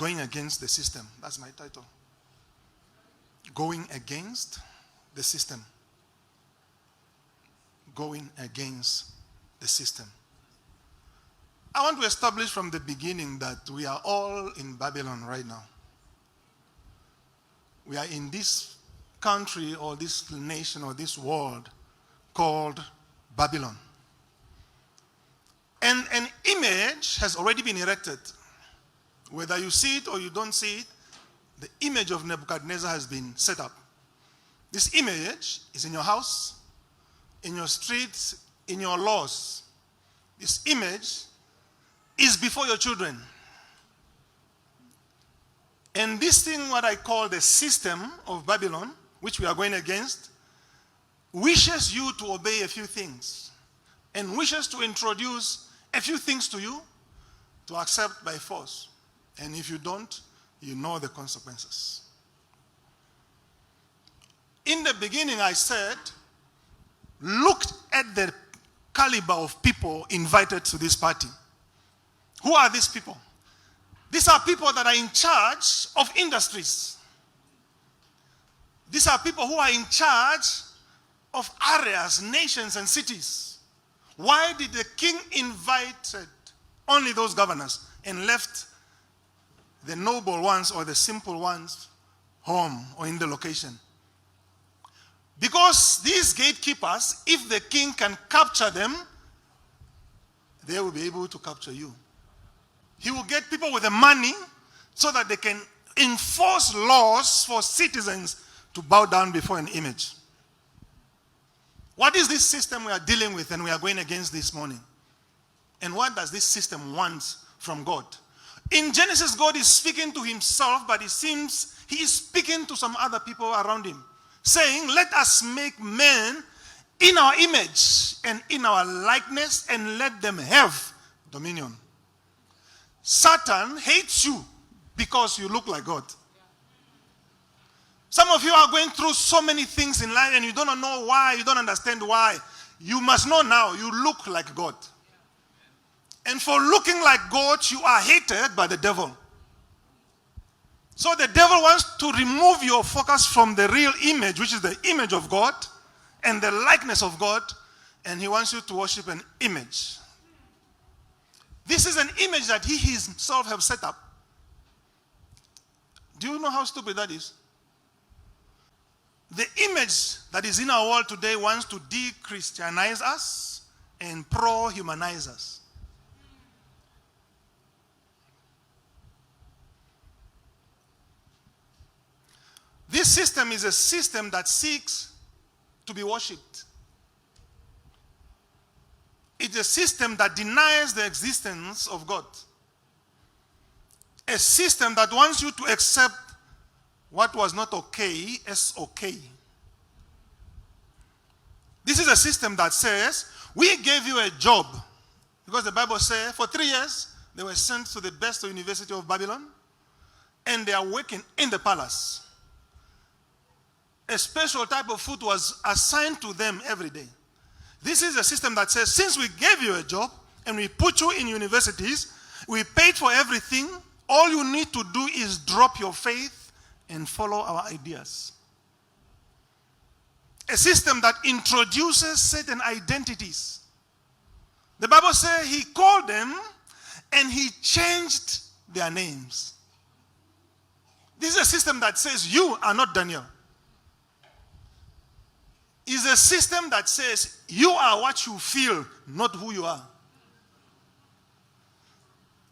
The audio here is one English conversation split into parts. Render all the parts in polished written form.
going against the system. That's my title. Going against the system. Going against the system. I want to establish from the beginning that we are all in Babylon right now. We are in this country or this nation or this world called Babylon. And an image has already been erected. Whether you see it or you don't see it, the image of Nebuchadnezzar has been set up. This image is in your house, in your streets, in your laws. This image is before your children. And this thing, what I call the system of Babylon, which we are going against, wishes you to obey a few things and wishes to introduce a few things to you to accept by force. And if you don't, you know the consequences. In the beginning, I said, look at the caliber of people invited to this party. Who are these people? These are people that are in charge of industries. These are people who are in charge of areas, nations, and cities. Why did the king invite only those governors and left the noble ones or the simple ones home or in the location? Because these gatekeepers, if the king can capture them, they will be able to capture you. He will get people with the money so that they can enforce laws for citizens to bow down before an image. What is this system we are dealing with and we are going against this morning? And what does this system want from God? In Genesis, God is speaking to himself, but it seems he is speaking to some other people around him, saying, let us make men in our image and in our likeness and let them have dominion. Satan hates you because you look like God. Some of you are going through so many things in life and you don't know why, you don't understand why. You must know now, you look like God. And for looking like God, you are hated by the devil. So the devil wants to remove your focus from the real image, which is the image of God and the likeness of God, and he wants you to worship an image. This is an image that he himself has set up. Do you know how stupid that is? The image that is in our world today wants to de-Christianize us and pro-humanize us. This system is a system that seeks to be worshipped. It's a system that denies the existence of God. A system that wants you to accept what was not okay as okay. This is a system that says, we gave you a job. Because the Bible says, for 3 years, they were sent to the best university of Babylon, and they are working in the palace. A special type of food was assigned to them every day. This is a system that says, since we gave you a job and we put you in universities, we paid for everything, all you need to do is drop your faith and follow our ideas. A system that introduces certain identities. The Bible says he called them and he changed their names. This is a system that says you are not Daniel. Is a system that says you are what you feel, not who you are.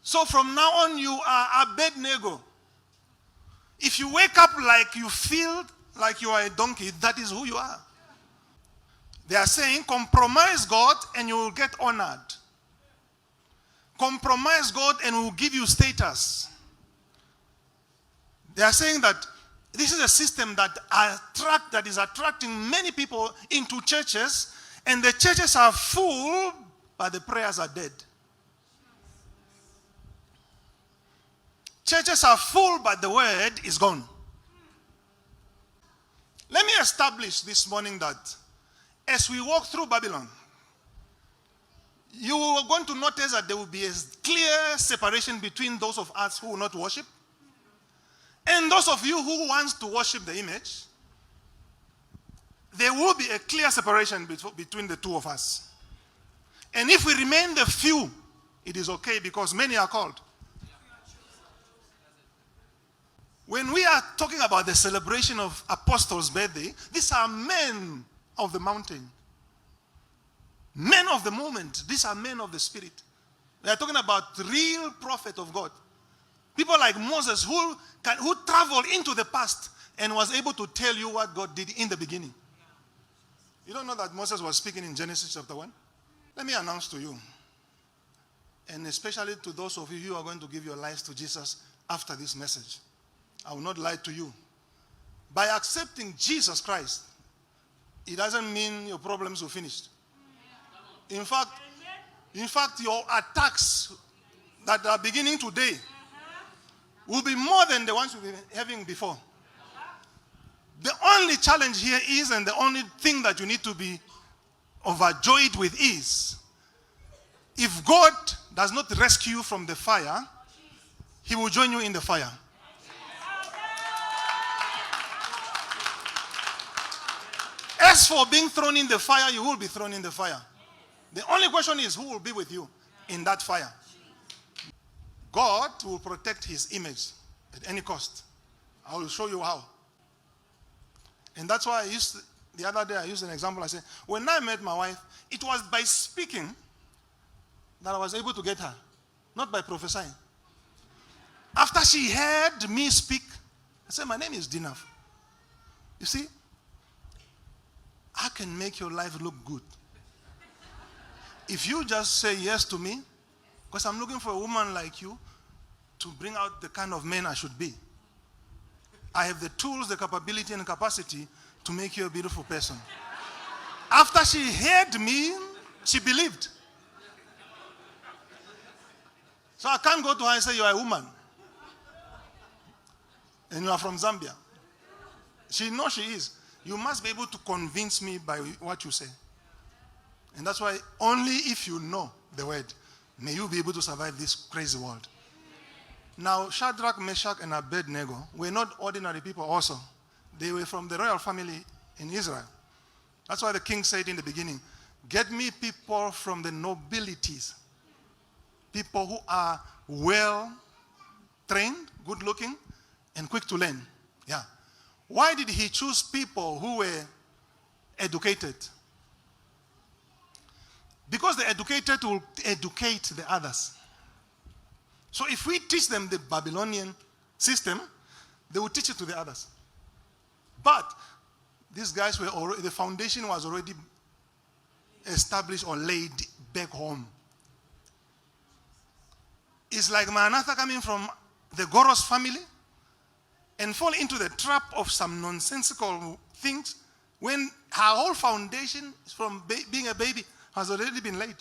So from now on, you are Abednego. If you wake up like you feel like you are a donkey, that is who you are. They are saying, compromise God and you will get honored. Compromise God and we will give you status. They are saying that this is a system that is attracting many people into churches, and the churches are full, but the prayers are dead. Churches are full, but the word is gone. Let me establish this morning that as we walk through Babylon, you are going to notice that there will be a clear separation between those of us who will not worship And those of you who wants to worship the image, there will be a clear separation between the two of us. And if we remain the few, it is okay because many are called. When we are talking about the celebration of Apostles' birthday, these are men of the mountain. Men of the moment. These are men of the spirit. We are talking about real prophet of God. People like Moses who traveled into the past and was able to tell you what God did in the beginning. You don't know that Moses was speaking in Genesis chapter 1? Let me announce to you, and especially to those of you who are going to give your lives to Jesus after this message. I will not lie to you. By accepting Jesus Christ, it doesn't mean your problems are finished. In fact, your attacks that are beginning today will be more than the ones we've been having before. The only challenge here is, and the only thing that you need to be overjoyed with is, if God does not rescue you from the fire, He will join you in the fire. As for being thrown in the fire, you will be thrown in the fire. The only question is, who will be with you in that fire? God will protect His image at any cost. I will show you how. And that's why the other day I used an example. I said, when I met my wife, it was by speaking that I was able to get her, not by prophesying. After she heard me speak, I said, my name is Dinaf. You see, I can make your life look good. If you just say yes to me, because I'm looking for a woman like you to bring out the kind of man I should be. I have the tools, the capability, and capacity to make you a beautiful person. After she heard me, she believed. So I can't go to her and say, you are a woman. And you are from Zambia. She knows she is. You must be able to convince me by what you say. And that's why only if you know the word, may you be able to survive this crazy world. Now, Shadrach, Meshach, and Abednego were not ordinary people also. They were from the royal family in Israel. That's why the king said in the beginning, get me people from the nobilities. People who are well trained, good looking, and quick to learn. Yeah. Why did he choose people who were educated? Because the educated will educate the others. So if we teach them the Babylonian system, they will teach it to the others. But these guys were already, the foundation was already established or laid back home. It's like Maranatha coming from the Goros family and fall into the trap of some nonsensical things when her whole foundation from being a baby has already been laid.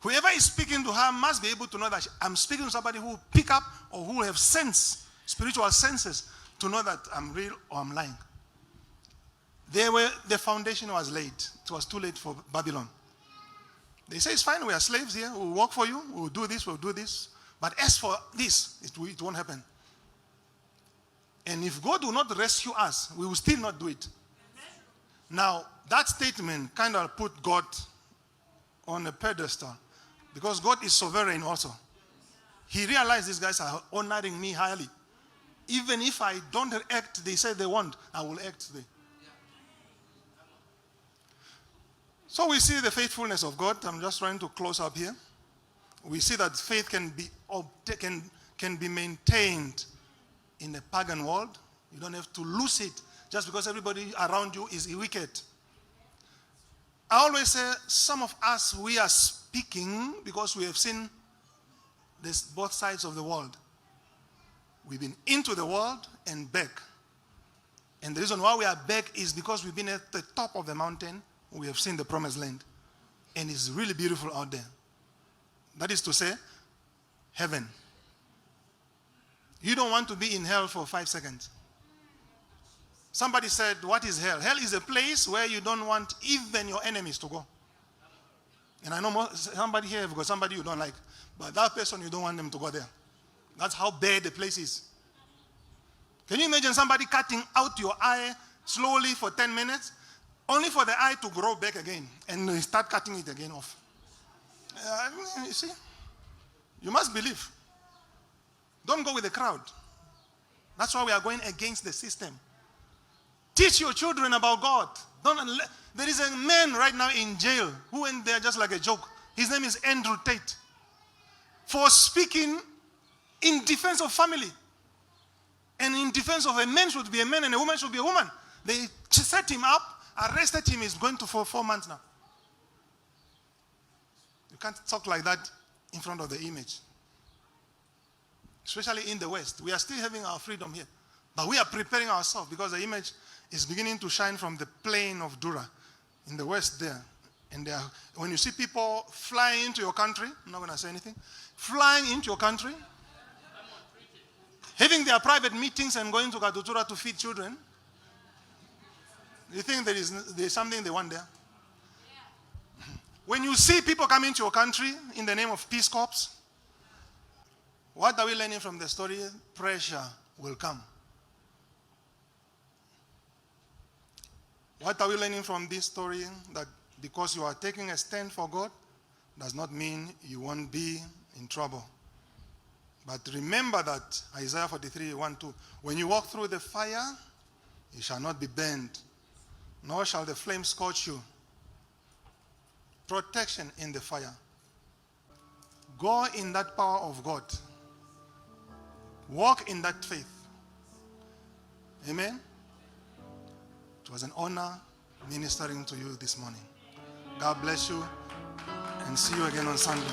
Whoever is speaking to her must be able to know that I'm speaking to somebody who will pick up or who will have sense, spiritual senses, to know that I'm real or I'm lying. The foundation was laid. It was too late for Babylon. They say, it's fine, we are slaves here. We'll work for you. We'll do this, we'll do this. But as for this, it won't happen. And if God will not rescue us, we will still not do it. Now, that statement kind of put God on a pedestal. Because God is sovereign also. He realized these guys are honoring me highly. Even if I don't act, they say they want, I will act today. So we see the faithfulness of God. I'm just trying to close up here. We see that faith can be maintained in a pagan world. You don't have to lose it just because everybody around you is wicked. I always say some of us, we are speaking because we have seen both sides of the world. We've been into the world and back. And the reason why we are back is because we've been at the top of the mountain. We have seen the promised land. And it's really beautiful out there. That is to say, heaven. You don't want to be in hell for 5 seconds. Somebody said, what is hell? Hell is a place where you don't want even your enemies to go. And I know somebody here have got somebody you don't like. But that person, you don't want them to go there. That's how bad the place is. Can you imagine somebody cutting out your eye slowly for 10 minutes, only for the eye to grow back again, and you start cutting it again off? You see? You must believe. Don't go with the crowd. That's why we are going against the system. Teach your children about God. There is a man right now in jail who went there just like a joke. His name is Andrew Tate. For speaking in defense of family. And in defense of a man should be a man and a woman should be a woman. They set him up, arrested him. He's going to for 4 months now. You can't talk like that in front of the image. Especially in the West. We are still having our freedom here. But we are preparing ourselves because the image is beginning to shine from the plain of Dura in the West there. And when you see people flying into your country, I'm not going to say anything, flying into your country, having their private meetings and going to Katutura to feed children, you think there is something they want there? When you see people coming to your country in the name of Peace Corps, what are we learning from the story? Pressure will come. What are we learning from this story? That because you are taking a stand for God does not mean you won't be in trouble. But remember that Isaiah 43:1-2, when you walk through the fire, you shall not be burned, nor shall the flame scorch you. Protection in the fire. Go in that power of God. Walk in that faith. Amen. It was an honor ministering to you this morning. God bless you and see you again on Sunday.